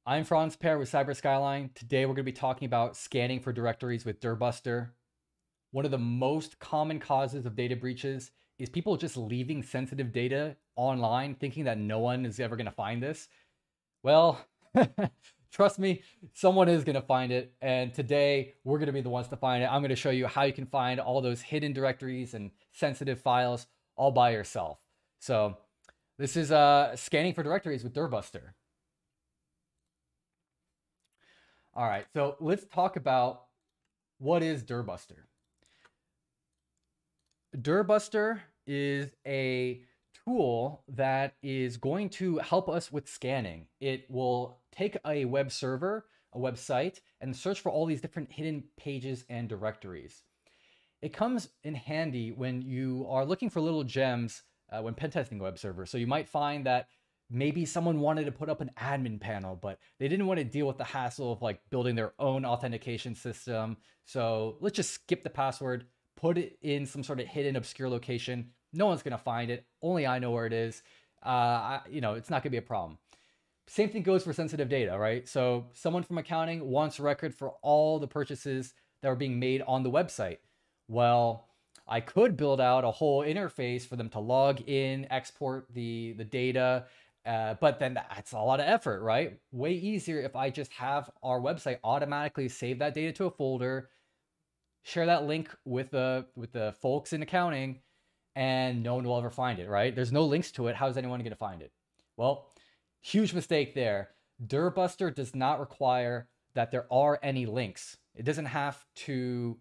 I'm Franz Payer with Cyber Skyline. Today we're going to be talking about scanning for directories with Dirbuster. One of the most common causes of data breaches is people just leaving sensitive data online thinking that no one is ever going to find this. Well, trust me, someone is going to find it. And today we're going to be the ones to find it. I'm going to show you how you can find all those hidden directories and sensitive files all by yourself. So this is scanning for directories with Dirbuster. All right, so let's talk about what is Dirbuster. Dirbuster is a tool that is going to help us with scanning. It will take a web server, a website, and search for all these different hidden pages and directories. It comes in handy when you are looking for little gems when pen testing a web server. So you might find that maybe someone wanted to put up an admin panel, but they didn't want to deal with the hassle of like building their own authentication system. So let's just skip the password, put it in some sort of hidden obscure location. No one's going to find it. Only I know where it is. It's not going to be a problem. Same thing goes for sensitive data, right? So someone from accounting wants a record for all the purchases that are being made on the website. Well, I could build out a whole interface for them to log in, export the data, but then that's a lot of effort, right? Way easier if I just have our website automatically save that data to a folder, share that link with the folks in accounting, and no one will ever find it, right? There's no links to it. How is anyone going to find it? Well, huge mistake there. Dirbuster does not require that there are any links. It doesn't have to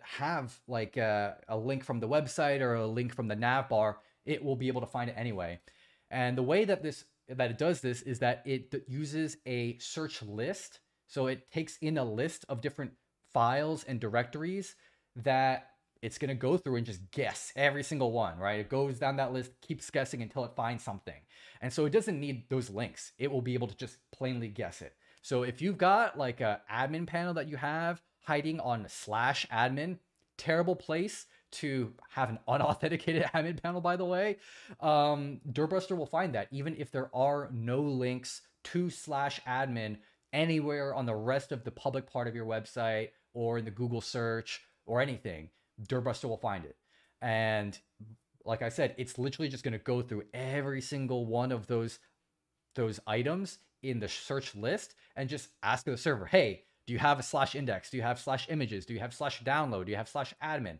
have like a link from the website or a link from the nav bar. It will be able to find it anyway. And the way that it does this is that it uses a search list. So it takes in a list of different files and directories that it's going to go through and just guess every single one, right? It goes down that list, keeps guessing until it finds something. And so it doesn't need those links. It will be able to just plainly guess it. So if you've got like an admin panel that you have hiding on /admin, terrible place to have an unauthenticated admin panel, by the way. Dirbuster will find that even if there are no links to /admin anywhere on the rest of the public part of your website or in the Google search or anything, Dirbuster will find it. And like I said, it's literally just going to go through every single one of those items in the search list and just ask the server, hey, do you have a /index? Do you have /images? Do you have /download? Do you have /admin?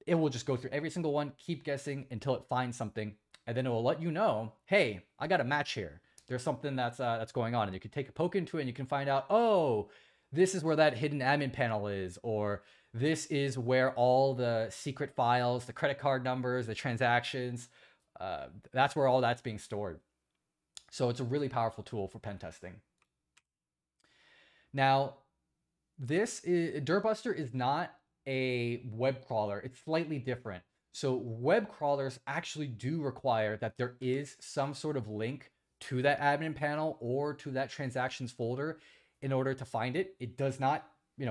It will just go through every single one, keep guessing until it finds something, and then it will let you know, hey, I got a match here. There's something that's going on, and you can take a poke into it, and you can find out, oh, this is where that hidden admin panel is, or this is where all the secret files, the credit card numbers, the transactions, that's where all that's being stored. So it's a really powerful tool for pen testing. Now, Dirbuster is not a web crawler. It's slightly different. So web crawlers actually do require that there is some sort of link to that admin panel or to that transactions folder in order to find it. It does not,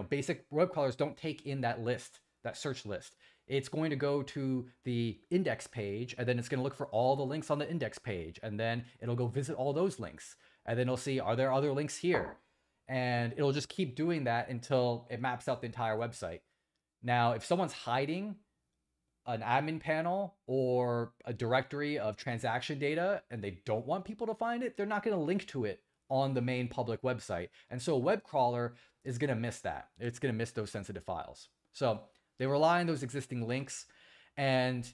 basic web crawlers don't take in that list, that search list. It's going to go to the index page, and then it's going to look for all the links on the index page, and then it'll go visit all those links, and then it'll see, are there other links here? And it'll just keep doing that until it maps out the entire website. Now, if someone's hiding an admin panel or a directory of transaction data and they don't want people to find it, they're not going to link to it on the main public website. And so a web crawler is going to miss that. It's going to miss those sensitive files. So they rely on those existing links. And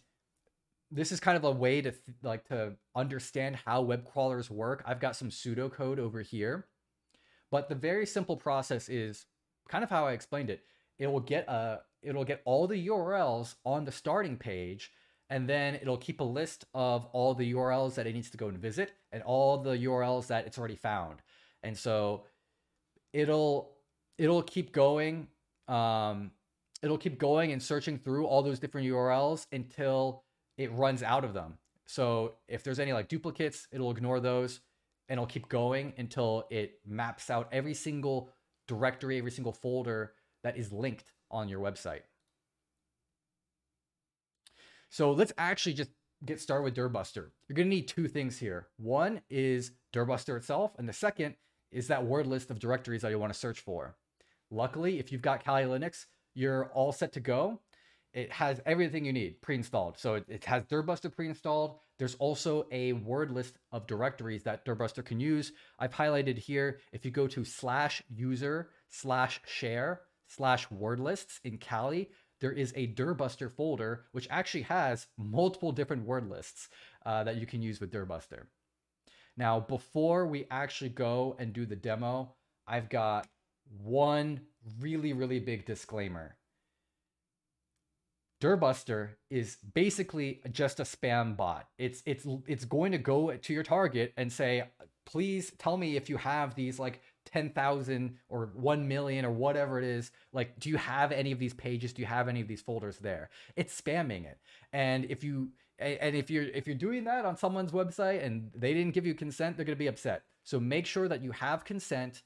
this is kind of a way to to understand how web crawlers work. I've got some pseudocode over here. But the very simple process is kind of how I explained it. It'll get all the URLs on the starting page, and then it'll keep a list of all the URLs that it needs to go and visit and all the URLs that it's already found. And so it'll keep going. It'll keep going and searching through all those different URLs until it runs out of them. So if there's any like duplicates, it'll ignore those. And it'll keep going until it maps out every single directory, every single folder that is linked on your website. So let's actually just get started with Dirbuster. You're going to need two things here. One is Dirbuster itself, and the second is that word list of directories that you want to search for. Luckily, if you've got Kali Linux, you're all set to go. It has everything you need pre-installed. So it has Dirbuster pre-installed. There's also a word list of directories that Dirbuster can use. I've highlighted here, if you go to /user/share/word lists in Kali, there is a Dirbuster folder, which actually has multiple different word lists that you can use with Dirbuster. Now, before we actually go and do the demo, I've got one really, really big disclaimer. Dirbuster is basically just a spam bot. It's going to go to your target and say, please tell me if you have these like 10,000 or 1 million or whatever it is. Like, do you have any of these pages? Do you have any of these folders there? It's spamming it. And if you're doing that on someone's website and they didn't give you consent, they're going to be upset. So make sure that you have consent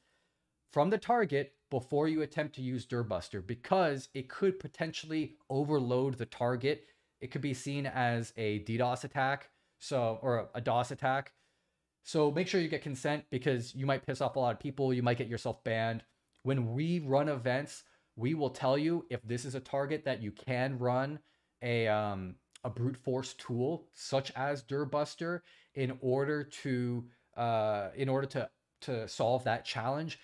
from the target before you attempt to use Dirbuster, because it could potentially overload the target. It could be seen as a DDoS attack, or a DOS attack. So make sure you get consent, because you might piss off a lot of people. You might get yourself banned. When we run events, we will tell you if this is a target that you can run a brute force tool such as Dirbuster in order to solve that challenge.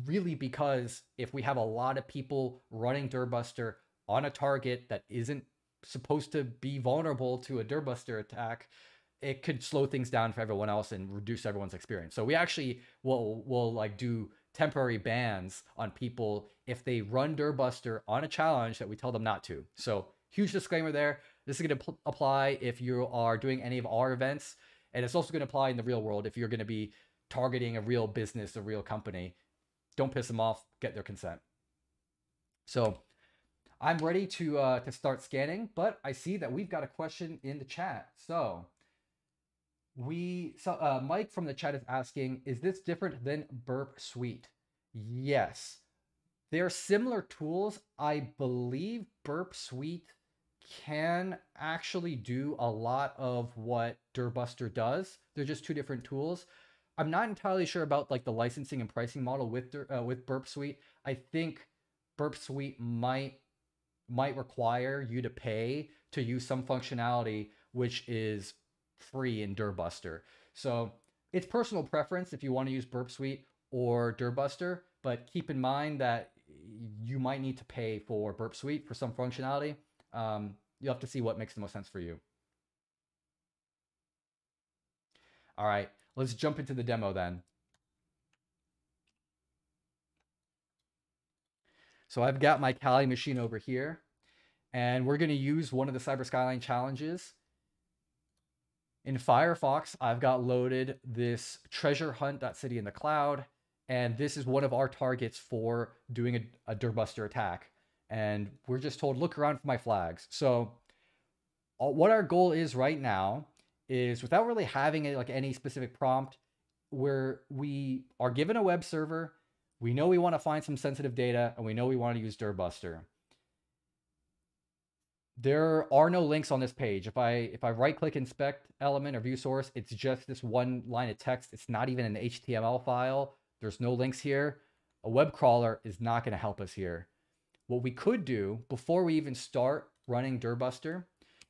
Really, because if we have a lot of people running Dirbuster on a target that isn't supposed to be vulnerable to a Dirbuster attack, it could slow things down for everyone else and reduce everyone's experience. So we actually will like do temporary bans on people if they run Dirbuster on a challenge that we tell them not to. So huge disclaimer there. This is going to apply if you are doing any of our events, and it's also going to apply in the real world if you're going to be targeting a real business, a real company. Don't piss them off, get their consent. So I'm ready to start scanning, but I see that we've got a question in the chat. So Mike from the chat is asking, is this different than Burp Suite? Yes. They're similar tools. I believe Burp Suite can actually do a lot of what Dirbuster does. They're just two different tools. I'm not entirely sure about like the licensing and pricing model with Burp Suite. I think Burp Suite might require you to pay to use some functionality which is free in Dirbuster. So it's personal preference if you want to use Burp Suite or Dirbuster, but keep in mind that you might need to pay for Burp Suite for some functionality. You'll have to see what makes the most sense for you. All right. Let's jump into the demo then. So I've got my Kali machine over here, and we're going to use one of the Cyber Skyline challenges. In Firefox, I've got loaded this treasure hunt.city in the cloud, and this is one of our targets for doing a Dirbuster attack. And we're just told, look around for my flags. So what our goal is right now is, without really having like any specific prompt, where we are given a web server, we know we want to find some sensitive data, and we know we want to use Dirbuster. There are no links on this page. If I right click inspect element or view source, it's just this one line of text. It's not even an HTML file. There's no links here. A web crawler is not going to help us here. What we could do before we even start running Dirbuster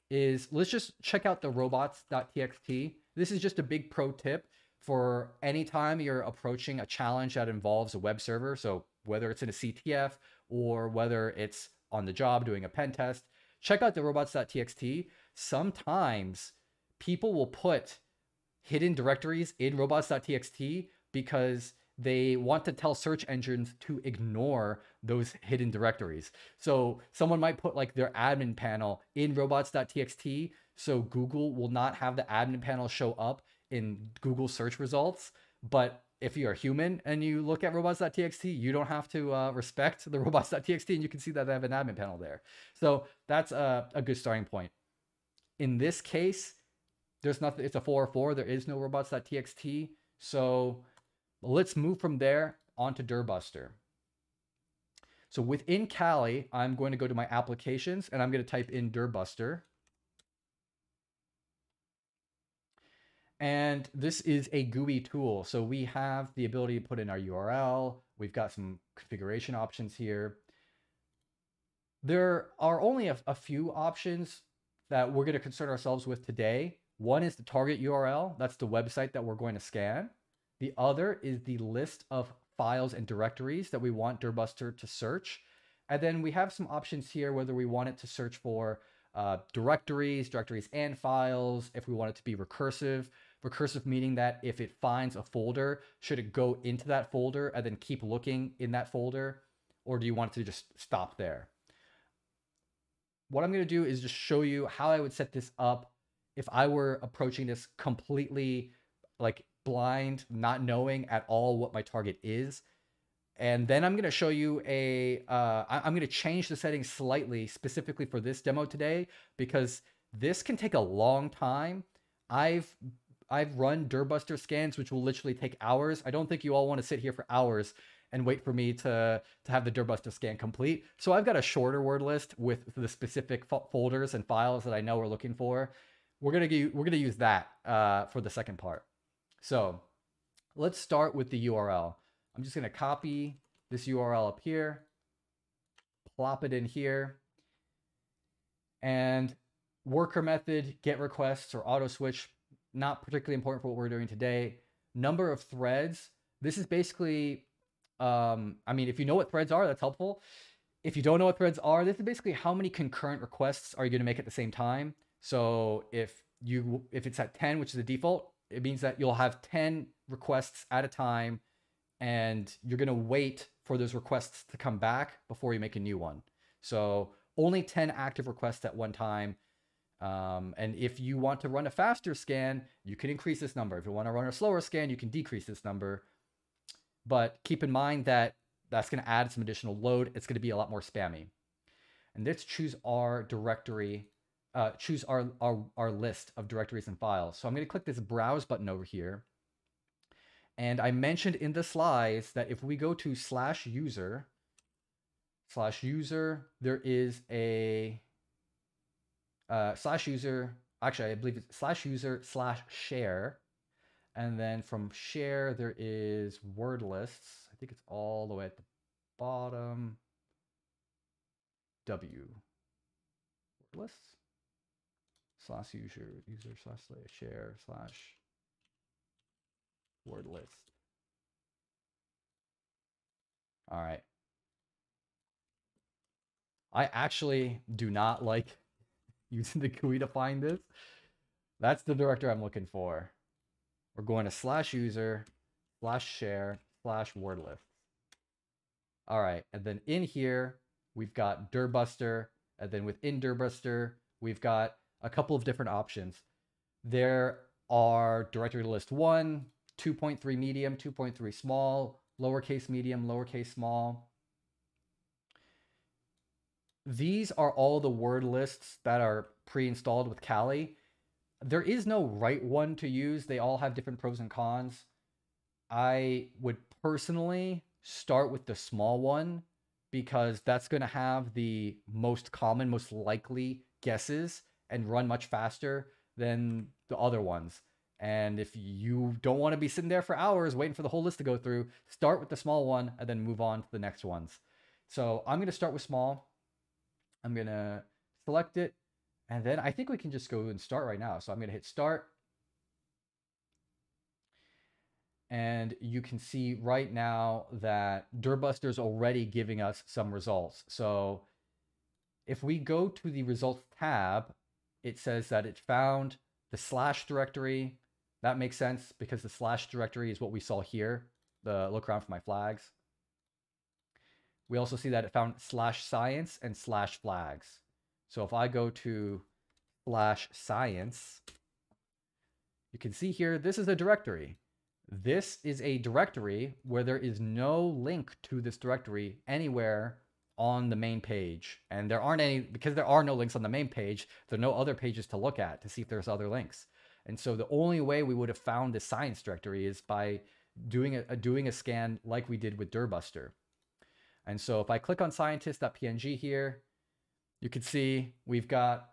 is, let's just check out the robots.txt. This is just a big pro tip for any time you're approaching a challenge that involves a web server. So whether it's in a CTF or whether it's on the job doing a pen test, check out the robots.txt. Sometimes people will put hidden directories in robots.txt because they want to tell search engines to ignore those hidden directories. So someone might put like their admin panel in robots.txt, so Google will not have the admin panel show up in Google search results. But if you're a human and you look at robots.txt, you don't have to respect the robots.txt, and you can see that they have an admin panel there. So that's a good starting point. In this case, there's nothing. It's a 404. There is no robots.txt. So let's move from there onto Dirbuster. So within Kali, I'm going to go to my applications, and I'm going to type in Dirbuster. And this is a GUI tool. So we have the ability to put in our URL. We've got some configuration options here. There are only a few options that we're going to concern ourselves with today. One is the target URL. That's the website that we're going to scan. The other is the list of files and directories that we want Dirbuster to search. And then we have some options here, whether we want it to search for directories and files, if we want it to be recursive. Recursive meaning that if it finds a folder, should it go into that folder and then keep looking in that folder? Or do you want it to just stop there? What I'm going to do is just show you how I would set this up if I were approaching this completely like blind, not knowing at all what my target is. And then I'm going to show you I'm going to change the settings slightly specifically for this demo today, because this can take a long time. I've run Dirbuster scans, which will literally take hours. I don't think you all want to sit here for hours and wait for me to have the Dirbuster scan complete. So I've got a shorter word list with the specific folders and files that I know we're looking for. We're gonna use that for the second part. So let's start with the URL. I'm just gonna copy this URL up here, plop it in here, and worker method, get requests or auto switch, not particularly important for what we're doing today. Number of threads. This is basically, I mean, if you know what threads are, that's helpful. If you don't know what threads are, this is basically how many concurrent requests are you going to make at the same time. So if it's at 10, which is the default, it means that you'll have 10 requests at a time, and you're going to wait for those requests to come back before you make a new one. So only 10 active requests at one time. And if you want to run a faster scan, you can increase this number. If you want to run a slower scan, you can decrease this number. But keep in mind that that's going to add some additional load. It's going to be a lot more spammy. And let's choose our directory, choose our list of directories and files. So I'm going to click this browse button over here. And I mentioned in the slides that if we go to /user, there is a /user, actually I believe it's /user/share. And then from share, there is word lists. I think it's all the way at the bottom. W. Word lists. /user/share/ word list. All right. I actually do not like using the GUI to find this. That's the directory I'm looking for. We're going to /user/share/word lists. All right, and then in here, we've got Dirbuster, and then within Dirbuster, we've got a couple of different options. There are directory list 1, 2.3 medium, 2.3 small, lowercase medium, lowercase small. These are all the word lists that are pre-installed with Kali. There is no right one to use. They all have different pros and cons. I would personally start with the small one, because that's going to have the most common, most likely guesses and run much faster than the other ones. And if you don't want to be sitting there for hours waiting for the whole list to go through, start with the small one and then move on to the next ones. So I'm going to start with small. I'm going to select it. And then I think we can just go and start right now. So I'm going to hit start. And you can see right now that Dirbuster is already giving us some results. So if we go to the results tab, it says that it found the / directory. That makes sense because the / directory is what we saw here. The look around for my flags. We also see that it found /science and /flags. So if I go to /science, you can see here, this is a directory. This is a directory where there is no link to this directory anywhere on the main page. And there aren't any, because there are no links on the main page, there are no other pages to look at to see if there's other links. And so the only way we would have found this science directory is by doing a scan like we did with Dirbuster. And so if I click on scientist.png here, you can see we've got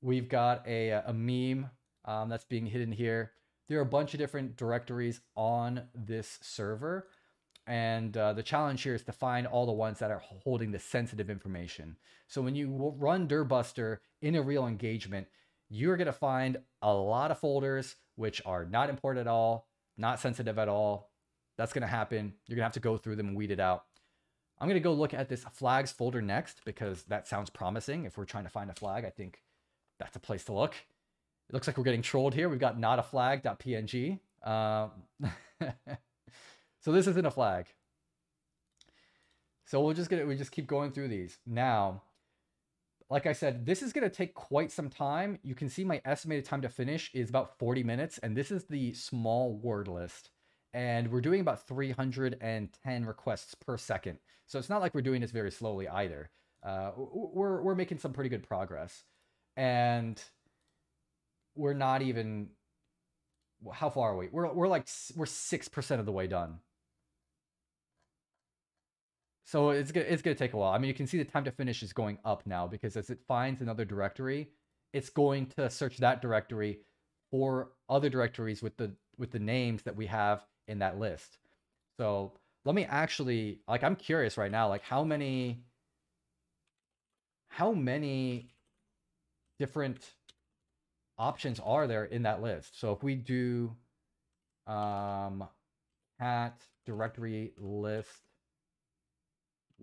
a meme that's being hidden here. there are a bunch of different directories on this server. And the challenge here is to find all the ones that are holding the sensitive information. So when you run Dirbuster in a real engagement, you're going to find a lot of folders which are not important at all, not sensitive at all. That's going to happen. You're going to have to go through them and weed it out. I'm going to go look at this flags folder next because that sounds promising. If we're trying to find a flag, I think that's a place to look. It looks like we're getting trolled here. We've got not a flag.png. So this isn't a flag. So we just keep going through these. Now, like I said, this is going to take quite some time. You can see my estimated time to finish is about 40 minutes, and this is the small word list. And we're doing about 310 requests per second. So it's not like we're doing this very slowly either. We're making some pretty good progress. And we're not even, how far are we? We're 6% of the way done. So it's gonna take a while. I mean, you can see the time to finish is going up now because as it finds another directory, it's going to search that directory for other directories with the names that we have in that list. So let me actually, like, I'm curious right now, like how many different options are there in that list? So if we do cat directory list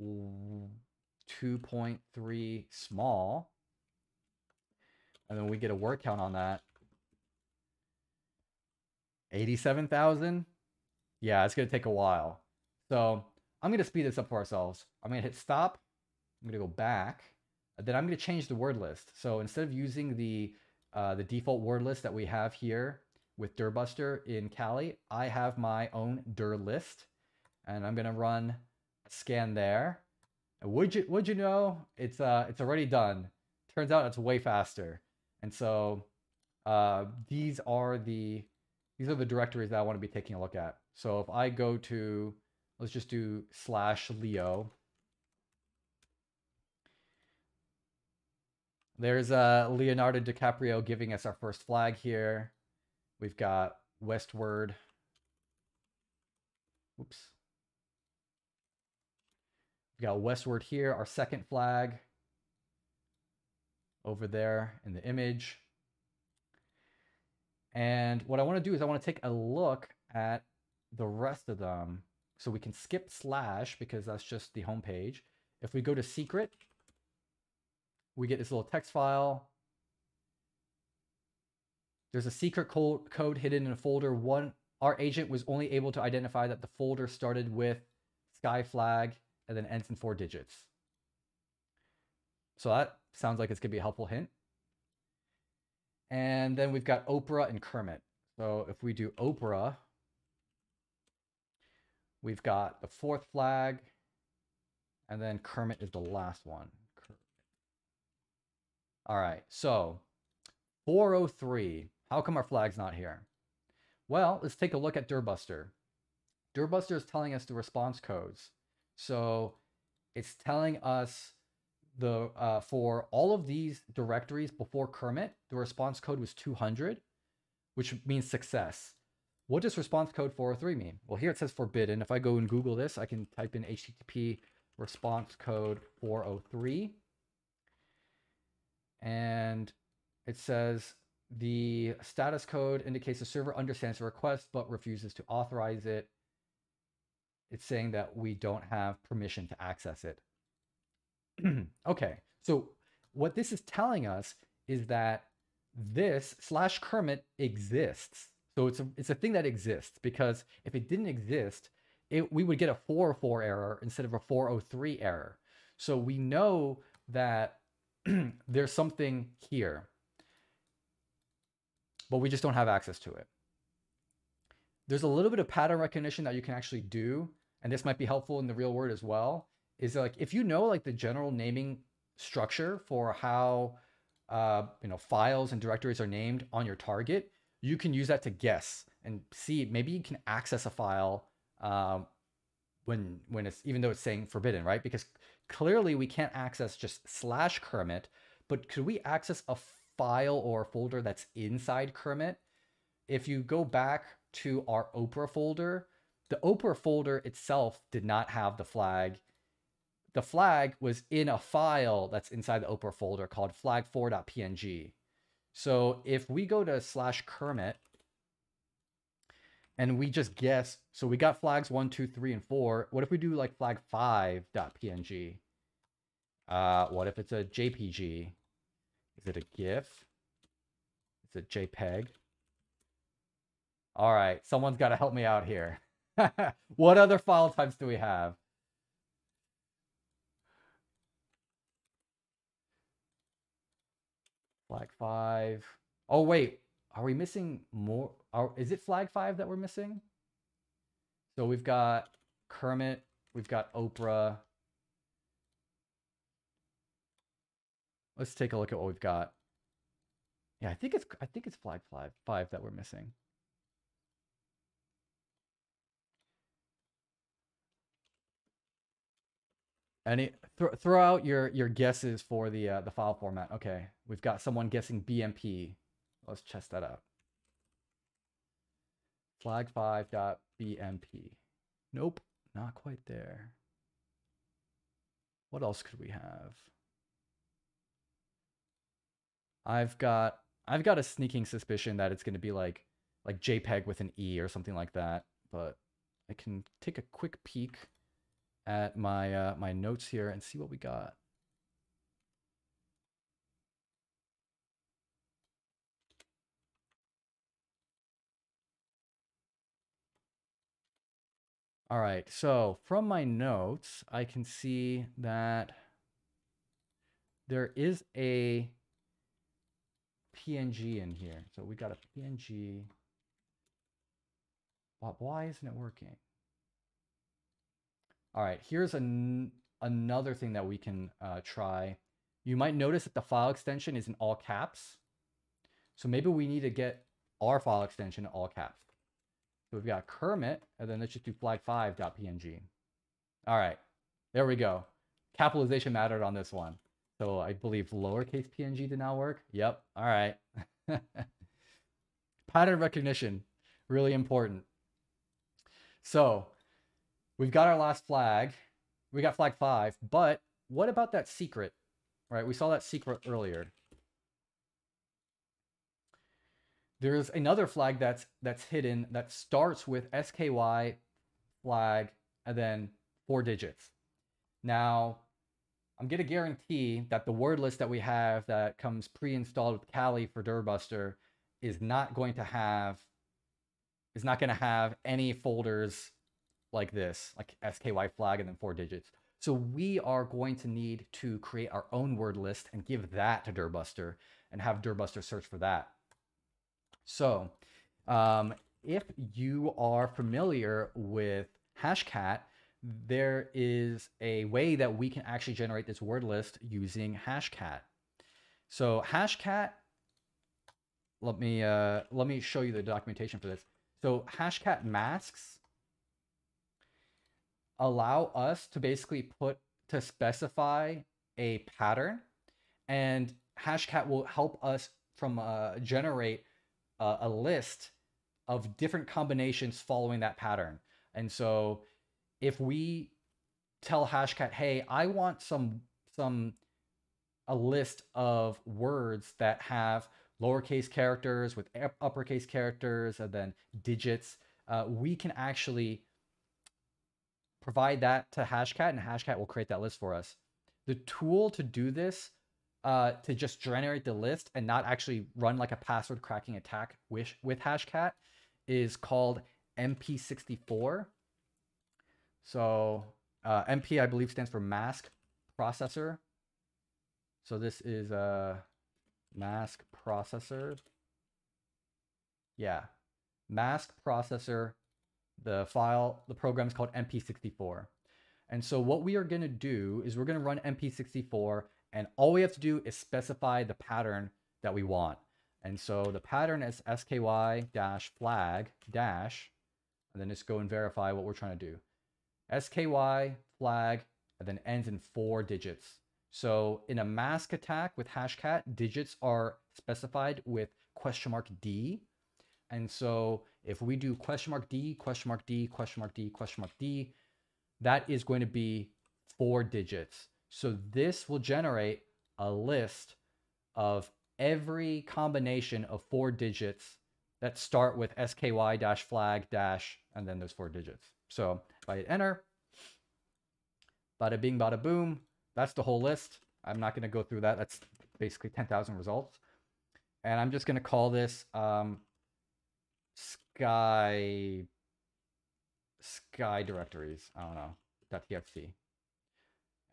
2.3 small, and then we get a word count on that, 87,000. Yeah, it's gonna take a while. So I'm gonna speed this up for ourselves. I'm gonna hit stop. I'm gonna go back, and then I'm gonna change the word list. So instead of using the default word list that we have here with Dirbuster in Kali, I have my own dir list, and I'm gonna run a scan there. And would you know, it's already done. Turns out it's way faster. And so these are the directories that I want to be taking a look at. So if I go to, let's just do /Leo. There's Leonardo DiCaprio giving us our first flag here. We've got westward. Oops. We've got westward here, our second flag over there in the image. And what I want to do is I want to take a look at the rest of them. So we can skip / because that's just the home page. If we go to secret, we get this little text file. There's a secret code hidden in a folder. Our agent was only able to identify that the folder started with sky flag and then ends in 4 digits. So that sounds like it's going to be a helpful hint. And then we've got Oprah and Kermit. So if we do Oprah, we've got the 4th flag, and then Kermit is the last one. All right, so 403. How come our flag's not here? Well, let's take a look at Dirbuster. Dirbuster is telling us the response codes. So it's telling us for all of these directories before Kermit, the response code was 200, which means success. What does response code 403 mean? Well, here it says forbidden. If I go and Google this, I can type in HTTP response code 403. And it says the status code indicates the server understands the request but refuses to authorize it. It's saying that we don't have permission to access it. Okay, so what this is telling us is that this /Kermit exists. So it's a thing that exists, because if it didn't exist, we would get a 404 error instead of a 403 error. So we know that there's something here, but we just don't have access to it. There's a little bit of pattern recognition that you can actually do, and this might be helpful in the real world as well. Is like if you know like the general naming structure for how files and directories are named on your target, you can use that to guess and see maybe you can access a file when it's, even though it's saying forbidden, right? Because clearly we can't access just /Kermit, but could we access a file or a folder that's inside Kermit? if you go back to our Opera folder, the Opera folder itself did not have the flag. The flag was in a file that's inside the Opera folder called flag4.png. So if we go to /Kermit and we just guess, so we got flags 1, 2, 3, and 4. What if we do like flag5.png? What if it's a JPG? Is it a GIF? Is it JPEG? All right, someone's got to help me out here. What other file types do we have? Flag 5. Oh, wait. Are we missing more? Is it flag 5 that we're missing? So we've got Kermit. We've got Oprah. Let's take a look at what we've got. Yeah, I think it's flag 5 that we're missing. Throw out your guesses for the file format. Okay, we've got someone guessing BMP. Let's test that out. Flag5.bmp. Nope, not quite there. What else could we have? I've got a sneaking suspicion that it's going to be like JPEG with an E or something like that, but I can take a quick peek at my my notes here and see what we got. All right, so from my notes, I can see that there is a PNG in here. So we got a PNG. Why isn't it working? All right, here's another thing that we can try. You might notice that the file extension is in all caps. So maybe we need to get our file extension in all caps. So we've got Kermit, and then let's just do flag5.png. All right, there we go. Capitalization mattered on this one. So I believe lowercase PNG did not work. Yep, all right. Pattern recognition, really important. So we've got our last flag. We got flag 5, but what about that secret, right? We saw that secret earlier. There's another flag that's hidden that starts with SKY flag and then 4 digits. Now, I'm going to guarantee that the word list that we have that comes pre-installed with Kali for Dirbuster is not going to have any folders like this, like SKY flag and then 4 digits. So we are going to need to create our own word list and give that to Dirbuster and have Dirbuster search for that. So if you are familiar with Hashcat, there is a way that we can actually generate this word list using Hashcat. So Hashcat, let me show you the documentation for this. So Hashcat masks allow us to basically specify a pattern, and Hashcat will help us from generate a list of different combinations following that pattern. And so if we tell Hashcat, hey, I want a list of words that have lowercase characters with uppercase characters and then digits, we can actually provide that to Hashcat, and Hashcat will create that list for us. The tool to do this, to just generate the list and not actually run like a password cracking attack with Hashcat, is called MP64. So MP, I believe, stands for mask processor. So this is a mask processor. Yeah, mask processor. The program is called MP64. And so what we are going to do is we're going to run MP64, and all we have to do is specify the pattern that we want. And so the pattern is SKY-flag-, and then just go and verify what we're trying to do. SKY flag, and then ends in 4 digits. So in a mask attack with Hashcat, digits are specified with !D. And so if we do $D, $D, $D, that is going to be 4 digits. So this will generate a list of every combination of 4 digits that start with SKY dash flag dash, and then there's 4 digits. So if I hit enter, bada bing, bada boom, that's the whole list. I'm not going to go through that. That's basically 10,000 results. And I'm just going to call this Sky Directories. I don't know, .txt.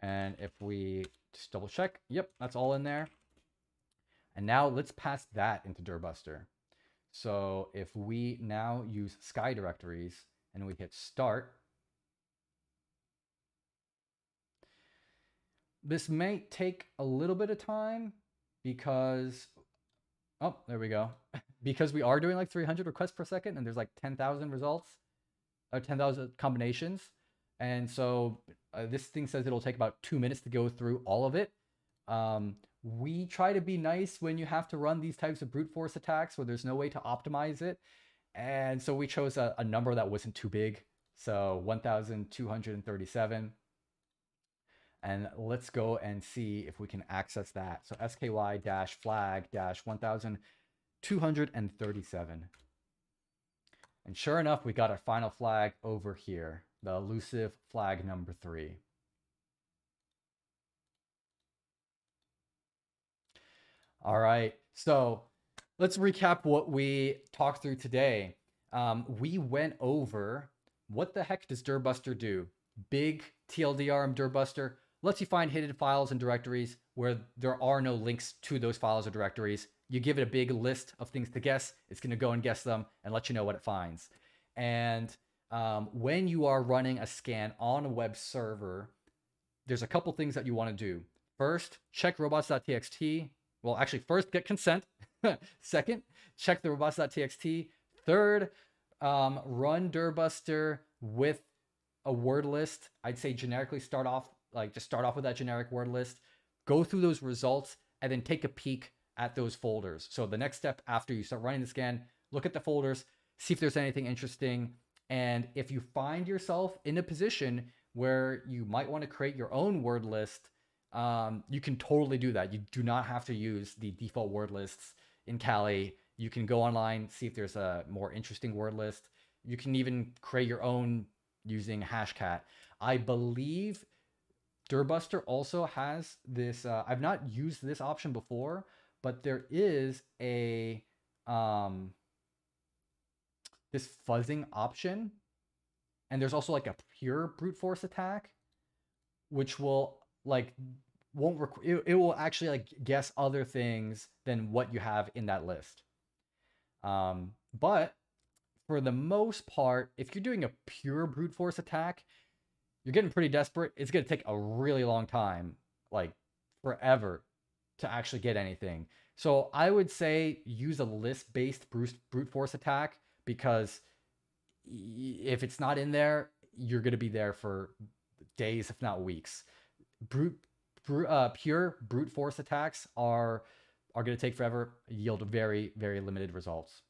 And if we just double check, yep, that's all in there. And now let's pass that into Dirbuster. So if we now use Sky Directories and we hit start, this may take a little bit of time because, oh, there we go. Because we are doing like 300 requests per second and there's like 10,000 results or 10,000 combinations. And so this thing says it'll take about 2 minutes to go through all of it. We try to be nice when you have to run these types of brute force attacks where there's no way to optimize it. And so we chose a number that wasn't too big. So 1,237. And let's go and see if we can access that. So SKY-flag-1237. And sure enough, we got our final flag over here, the elusive flag number 3. All right, so let's recap what we talked through today. We went over what the heck does Dirbuster do? Big TLDR Dirbuster lets you find hidden files and directories where there are no links to those files or directories. You give it a big list of things to guess. It's going to go and guess them and let you know what it finds. And when you are running a scan on a web server, there's a couple things that you want to do. First, check robots.txt. Well, actually, first, get consent. Second, check the robots.txt. Third, run Dirbuster with a word list. I'd say generically start off, just start off with that generic word list. Go through those results and then take a peek at those folders. So the next step after you start running the scan, look at the folders, see if there's anything interesting. And if you find yourself in a position where you might want to create your own word list, you can totally do that. You do not have to use the default word lists in Kali. You can go online, see if there's a more interesting word list. You can even create your own using Hashcat. I believe Dirbuster also has this, I've not used this option before, but there is a this fuzzing option, and there's also like a pure brute force attack, which will it will actually like guess other things than what you have in that list. But for the most part, if you're doing a pure brute force attack, you're getting pretty desperate. It's going to take a really long time, like forever, to actually get anything. So I would say use a list-based brute force attack, because if it's not in there, you're going to be there for days, if not weeks. Pure brute force attacks are going to take forever, yield very, very limited results.